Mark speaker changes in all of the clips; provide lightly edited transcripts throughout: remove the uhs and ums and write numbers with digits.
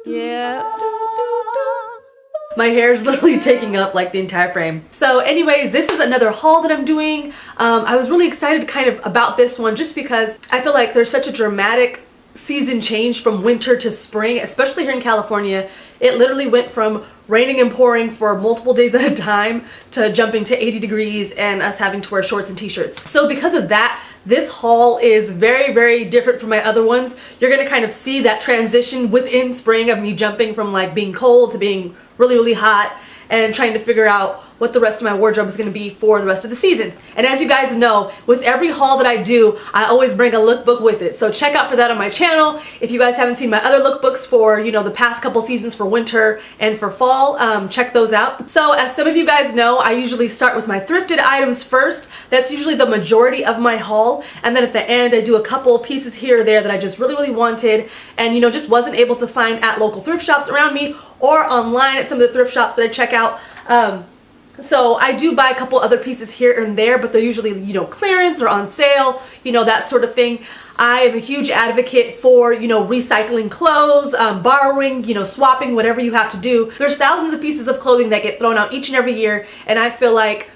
Speaker 1: Yeah. My hair is literally taking up like the entire frame. So anyways, this is another haul that I'm doing. I was really excited kind of about this one just because I feel like there's such a dramatic season change from winter to spring, especially here in California. It literally went from raining and pouring for multiple days at a time to jumping to 80 degrees and us having to wear shorts and t-shirts. So because of that, this haul is very, very different from my other ones. You're gonna kind of see that transition within spring of me jumping from like being cold to being really, really hot and trying to figure out what the rest of my wardrobe is going to be for the rest of the season. And as you guys know, with every haul that I do, I always bring a lookbook with it. So check out for that on my channel. If you guys haven't seen my other lookbooks for, you know, the past couple seasons for winter and for fall, check those out. So as some of you guys know, I usually start with my thrifted items first. That's usually the majority of my haul. And then at the end, I do a couple pieces here or there that I just really, really wanted and, you know, just wasn't able to find at local thrift shops around me or online at some of the thrift shops that I check out. So I do buy a couple other pieces here and there, but they're usually, you know, clearance or on sale, you know, that sort of thing. I am a huge advocate for, you know, recycling clothes, borrowing, you know, swapping, whatever you have to do. There's thousands of pieces of clothing that get thrown out each and every year, and I feel like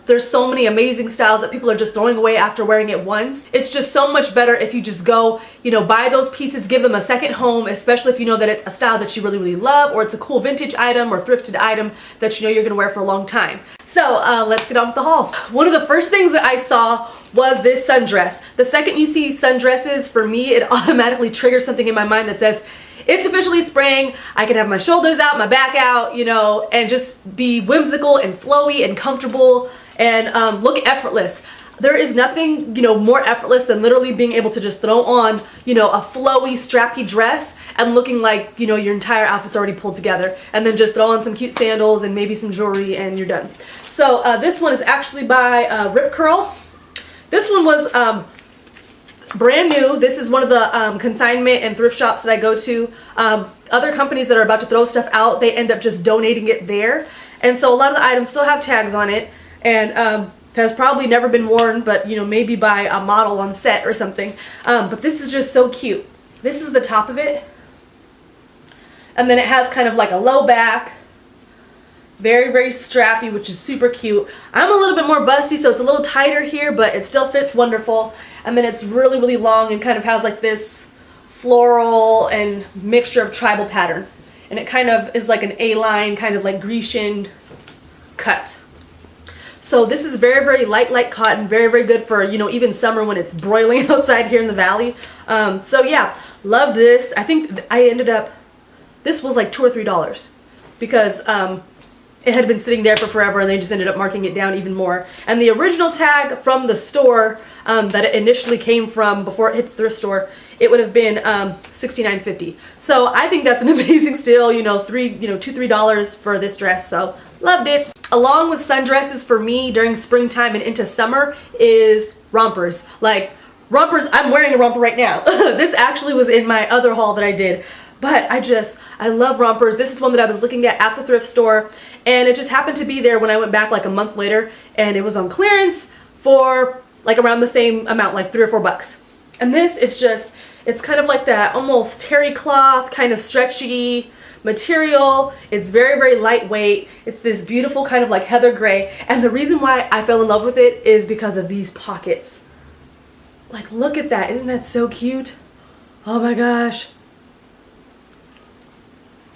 Speaker 1: there's so many amazing styles that people are just throwing away after wearing it once. It's just so much better if you just go, you know, buy those pieces, give them a second home, especially if you know that it's a style that you really, really love, or it's a cool vintage item or thrifted item that you know you're gonna wear for a long time. So let's get on with the haul. One of the first things that I saw was this sundress. The second you see sundresses, for me, it automatically triggers something in my mind that says, it's officially spring. I can have my shoulders out, my back out, you know, and just be whimsical and flowy and comfortable and look effortless. There is nothing, you know, more effortless than literally being able to just throw on, you know, a flowy, strappy dress and looking like, you know, your entire outfit's already pulled together, and then just throw on some cute sandals and maybe some jewelry and you're done. So this one is actually by Rip Curl. This one was brand new. This is one of the consignment and thrift shops that I go to. Other companies that are about to throw stuff out, they end up just donating it there. And so a lot of the items still have tags on it and has probably never been worn, but you know, maybe by a model on set or something. But this is just so cute. This is the top of it. And then it has kind of like a low back. Very, very strappy, which is super cute. I'm a little bit more busty, so it's a little tighter here, but it still fits wonderful. And then it's really, really long and kind of has like this floral and mixture of tribal pattern. And it kind of is like an A-line, kind of like Grecian cut. So this is very, very light cotton, very, very good for, you know, even summer when it's broiling outside here in the valley. So yeah, loved this. I think I ended up, this was like $2 or $3 because it had been sitting there for forever and they just ended up marking it down even more. And the original tag from the store that it initially came from before it hit the thrift store, it would have been $69.50. So I think that's an amazing steal, you know, $2 or $3 for this dress. So loved it. Along with sundresses for me during springtime and into summer is rompers. Like rompers, I'm wearing a romper right now. This actually was in my other haul that I did. But I love rompers. This is one that I was looking at the thrift store, and it just happened to be there when I went back like a month later, and it was on clearance for like around the same amount, like $3 or $4. And this is just, it's kind of like that almost terry cloth, kind of stretchy material. It's very, very lightweight. It's this beautiful kind of like heather gray, and the reason why I fell in love with it is because of these pockets. Like, look at that. Isn't that so cute? Oh my gosh.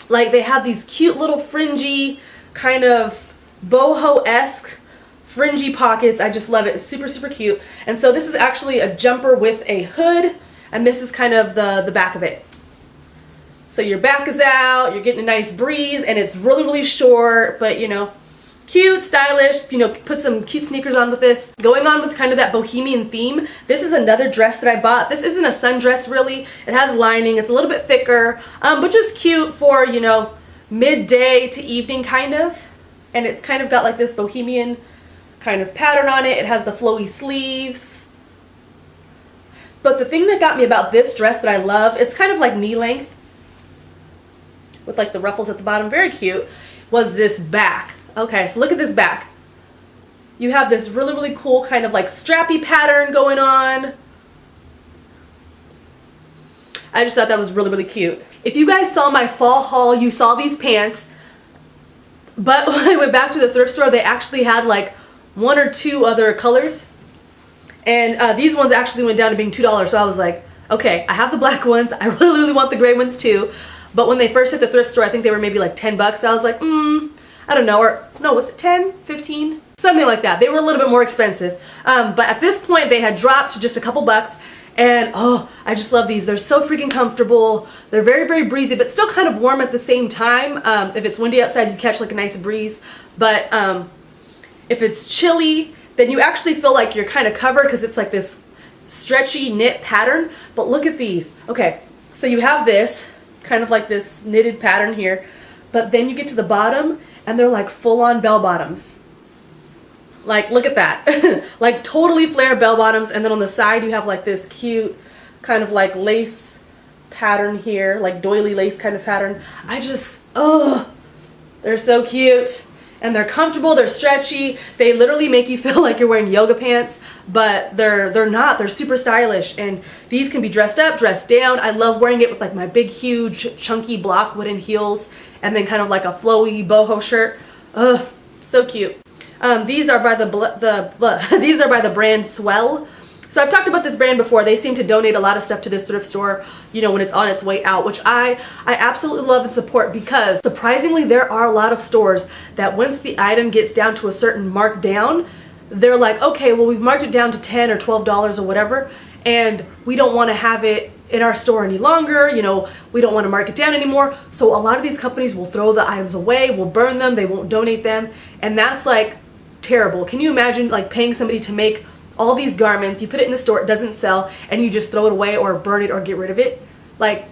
Speaker 1: Like, they have these cute little fringy, kind of boho-esque fringy pockets. I just love it. It's super, super cute. And so this is actually a jumper with a hood, and this is kind of the back of it. So your back is out, you're getting a nice breeze, and it's really, really short, but you know, cute, stylish, you know, put some cute sneakers on with this. Going on with kind of that bohemian theme, this is another dress that I bought. This isn't a sundress really. It has lining, it's a little bit thicker, but just cute for, you know, midday to evening kind of. And it's kind of got like this bohemian kind of pattern on it. It has the flowy sleeves. But the thing that got me about this dress that I love, it's kind of like knee length with like the ruffles at the bottom, very cute, was this back. Okay, so look at this back. You have this really, really cool kind of like strappy pattern going on. I just thought that was really, really cute. If you guys saw my fall haul, you saw these pants. But when I went back to the thrift store, they actually had like 1 or 2 other colors. And these ones actually went down to being $2. So I was like, okay, I have the black ones. I really, really want the gray ones too. But when they first hit the thrift store, I think they were maybe like 10 bucks. So I was like, I don't know. Or no, was it 10, 15? Something like that. They were a little bit more expensive. But at this point, they had dropped to just a couple bucks. And oh, I just love these. They're so freaking comfortable. They're very, very breezy, but still kind of warm at the same time. If it's windy outside, you catch like a nice breeze. But if it's chilly, then you actually feel like you're kind of covered because it's like this stretchy knit pattern. But look at these. Okay, so you have this kind of like this knitted pattern here, but then you get to the bottom and they're like full-on bell bottoms. Like, look at that. Like totally flare bell bottoms, and then on the side you have like this cute kind of like lace pattern here, like doily lace kind of pattern. I just, oh, they're so cute. And they're comfortable, they're stretchy. They literally make you feel like you're wearing yoga pants, but they're not. They're super stylish, and these can be dressed up, dressed down. I love wearing it with like my big, huge, chunky block wooden heels, and then kind of like a flowy boho shirt. Ugh, so cute. These are by these are by the brand Swell. So I've talked about this brand before. They seem to donate a lot of stuff to this thrift store, you know, when it's on its way out, which I absolutely love and support, because surprisingly there are a lot of stores that once the item gets down to a certain mark down, they're like, okay, well, we've marked it down to $10 or $12 or whatever, and we don't want to have it in our store any longer, you know, we don't want to mark it down anymore. So a lot of these companies will throw the items away, will burn them, they won't donate them, and that's like terrible. Can you imagine like paying somebody to make all these garments, you put it in the store, it doesn't sell, and you just throw it away or burn it or get rid of it? Like,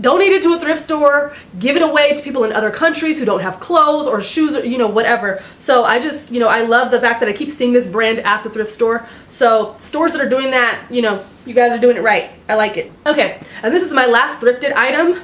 Speaker 1: donate it to a thrift store, give it away to people in other countries who don't have clothes or shoes or, you know, whatever. So I just, you know, I love the fact that I keep seeing this brand at the thrift store. So stores that are doing that, you know, you guys are doing it right. I like it. Okay, and this is my last thrifted item.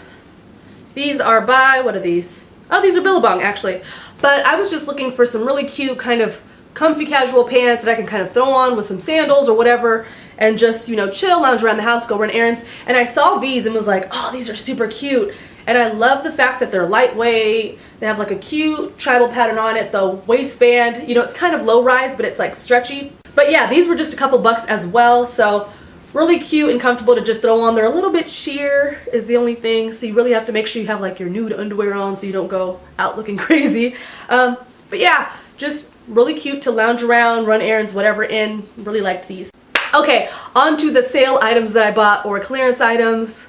Speaker 1: These are by, what are these? Oh, these are Billabong actually. But I was just looking for some really cute kind of comfy casual pants that I can kind of throw on with some sandals or whatever, and just, you know, chill, lounge around the house, go run errands. And I saw these and was like, oh, these are super cute. And I love the fact that they're lightweight. They have like a cute tribal pattern on it. The waistband, you know, it's kind of low rise, but it's like stretchy. But yeah, these were just a couple bucks as well. So really cute and comfortable to just throw on. They're a little bit sheer is the only thing. So you really have to make sure you have like your nude underwear on so you don't go out looking crazy. But yeah, just really cute to lounge around, run errands, whatever in. Really liked these. Okay, on to the sale items that I bought, or clearance items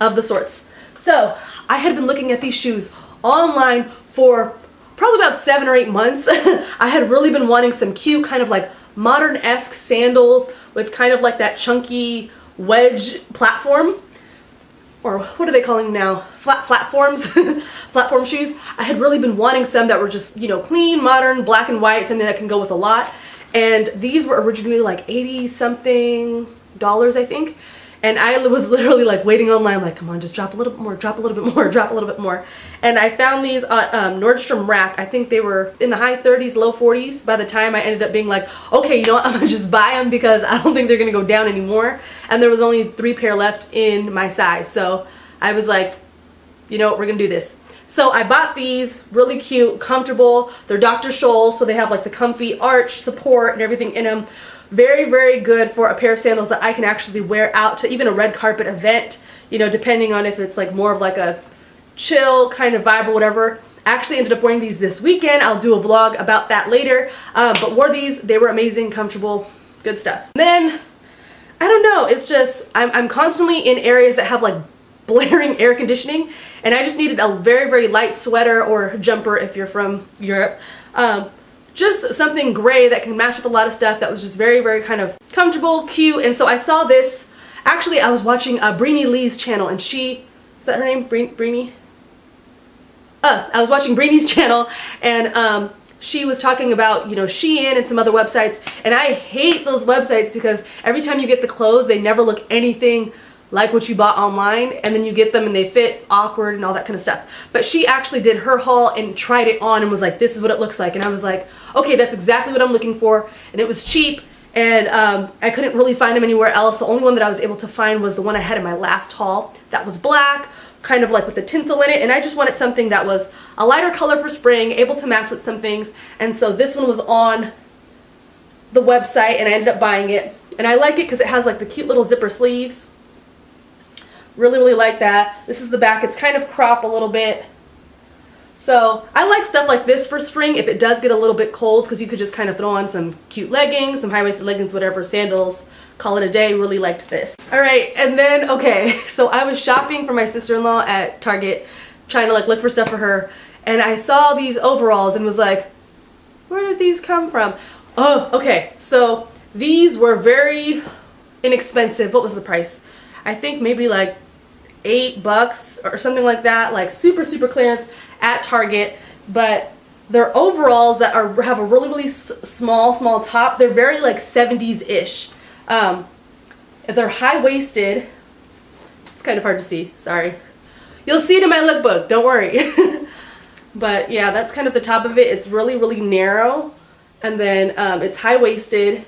Speaker 1: of the sorts. So I had been looking at these shoes online for probably about 7 or 8 months. I had really been wanting some cute kind of like modern-esque sandals with kind of like that chunky wedge platform. Or what are they calling them now? Platforms? Platform shoes. I had really been wanting some that were just, you know, clean, modern, black and white, something that can go with a lot. And these were originally like 80 something dollars, I think. And I was literally like waiting online, like, come on, just drop a little bit more, drop a little bit more, drop a little bit more. And I found these on Nordstrom Rack. I think they were in the high 30s, low 40s by the time I ended up being like, okay, you know what, I'm gonna just buy them because I don't think they're gonna go down anymore. And there was only 3 pair left in my size. So I was like, you know what, we're gonna do this. So I bought these, really cute, comfortable. They're Dr. Scholl's, so they have like the comfy arch support and everything in them. Very, very good for a pair of sandals that I can actually wear out to even a red carpet event, you know, depending on if it's like more of like a chill kind of vibe or whatever. I actually ended up wearing these this weekend. I'll do a vlog about that later, but wore these. They were amazing, comfortable, good stuff. And then, I don't know, it's just, I'm constantly in areas that have like blaring air conditioning, and I just needed a very, very light sweater or jumper if you're from Europe. Just something gray that can match with a lot of stuff that was just very, very kind of comfortable, cute. And so I saw this. Actually, I was watching Breenie Lee's channel, and she, is that her name? Breenie? I was watching Breenie's channel, and she was talking about, you know, Shein and some other websites. And I hate those websites because every time you get the clothes, they never look anything like what you bought online, and then you get them and they fit awkward and all that kind of stuff. But she actually did her haul and tried it on and was like, this is what it looks like. And I was like, okay, that's exactly what I'm looking for. And it was cheap, and I couldn't really find them anywhere else. The only one that I was able to find was the one I had in my last haul that was black, kind of like with the tinsel in it, and I just wanted something that was a lighter color for spring, able to match with some things, and so this one was on the website and I ended up buying it, and I like it because it has like the cute little zipper sleeves. Really like that. This is the back. It's kind of cropped a little bit. So I like stuff like this for spring if it does get a little bit cold, because you could just kind of throw on some cute leggings, some high-waisted leggings, whatever, sandals, call it a day. Really liked this. All right, and then, okay, so I was shopping for my sister-in-law at Target, trying to like look for stuff for her, and I saw these overalls and was like, where did these come from? Oh, okay, so these were very inexpensive. What was the price? I think maybe like $8 or something like that, like super clearance at Target. But they're overalls that have a really small top. They're very like 70s-ish. They're high-waisted. It's kind of hard to see, sorry. You'll see it in my lookbook, don't worry. But yeah, that's kind of the top of it. It's really narrow, and then it's high-waisted,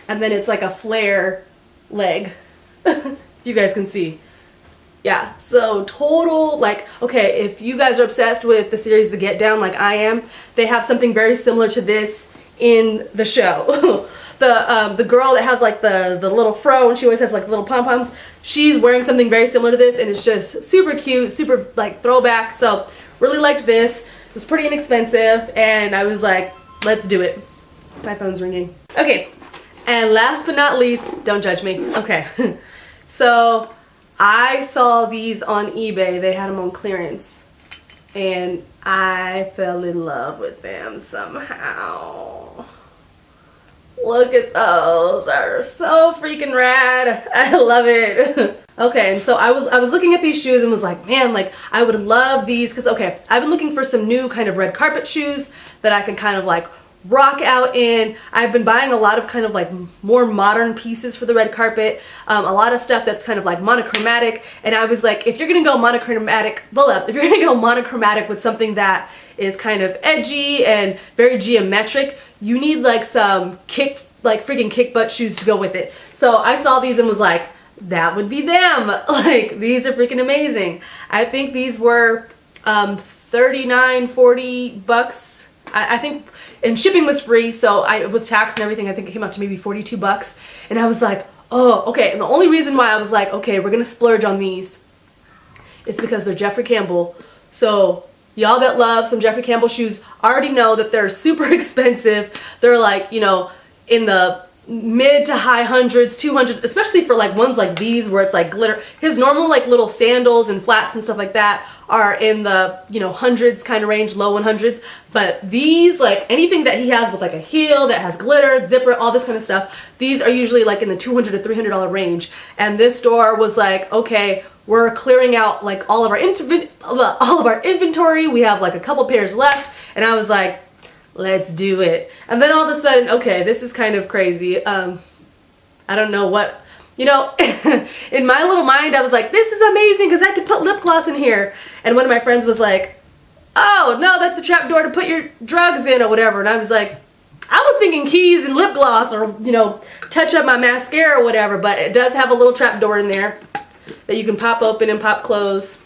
Speaker 1: and then it's like a flare leg. You guys can see. Yeah, so total, like, okay, if you guys are obsessed with the series The Get Down like I am, they have something very similar to this in the show. The girl that has like the little fro, and she always has like little pom-poms, she's wearing something very similar to this, and it's just super cute, super like throwback. So really liked this. It was pretty inexpensive, and I was like, let's do it. My phone's ringing. Okay, and last but not least, don't judge me. Okay, so I saw these on eBay. They had them on clearance, and I fell in love with them somehow. Look at those. They're so freaking rad. I love it. Okay, and so I was looking at these shoes and was like, man, like I would love these, because okay, I've been looking for some new kind of red carpet shoes that I can kind of like rock out in. I've been buying a lot of kind of like more modern pieces for the red carpet, a lot of stuff that's kind of like monochromatic, and I was like, if you're gonna go monochromatic, with something that is kind of edgy and very geometric, you need like some freaking kick butt shoes to go with it. So I saw these and was like, that would be them. Like, these are freaking amazing. I think these were $39-40. I think, and shipping was free, so with tax and everything, I think it came out to maybe $42. And I was like, oh, okay. And the only reason why I was like, okay, we're gonna splurge on these is because they're Jeffrey Campbell. So y'all that love some Jeffrey Campbell shoes already know that they're super expensive. They're like, you know, in the mid to high hundreds, 200s, especially for like ones like these where it's like glitter. His normal like little sandals and flats and stuff like that are in the, you know, hundreds kind of range, low 100s. But these, like anything that he has with like a heel that has glitter, zipper, all this kind of stuff, these are usually like in the $200 to $300 range. And this store was like, okay, we're clearing out like all of our inventory. We have like a couple pairs left, and I was like, let's do it. And then all of a sudden, okay, this is kind of crazy. I don't know what, you know, in my little mind, I was like, this is amazing because I could put lip gloss in here. And one of my friends was like, oh, no, that's a trap door to put your drugs in or whatever. And I was like, I was thinking keys and lip gloss, or, you know, touch up my mascara or whatever, but it does have a little trap door in there that you can pop open and pop close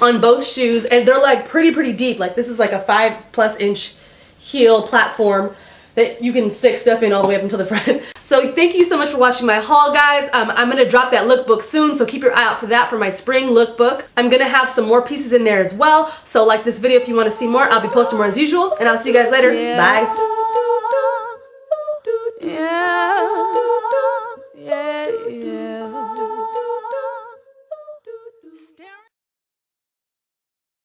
Speaker 1: on both shoes. And they're like pretty deep. Like this is like a 5+ inch heel platform that you can stick stuff in all the way up until the front. So thank you so much for watching my haul, guys. I'm gonna drop that lookbook soon, so keep your eye out for that for my spring lookbook. I'm gonna have some more pieces in there as well. So like this video if you wanna see more. I'll be posting more as usual, and I'll see you guys later. Bye.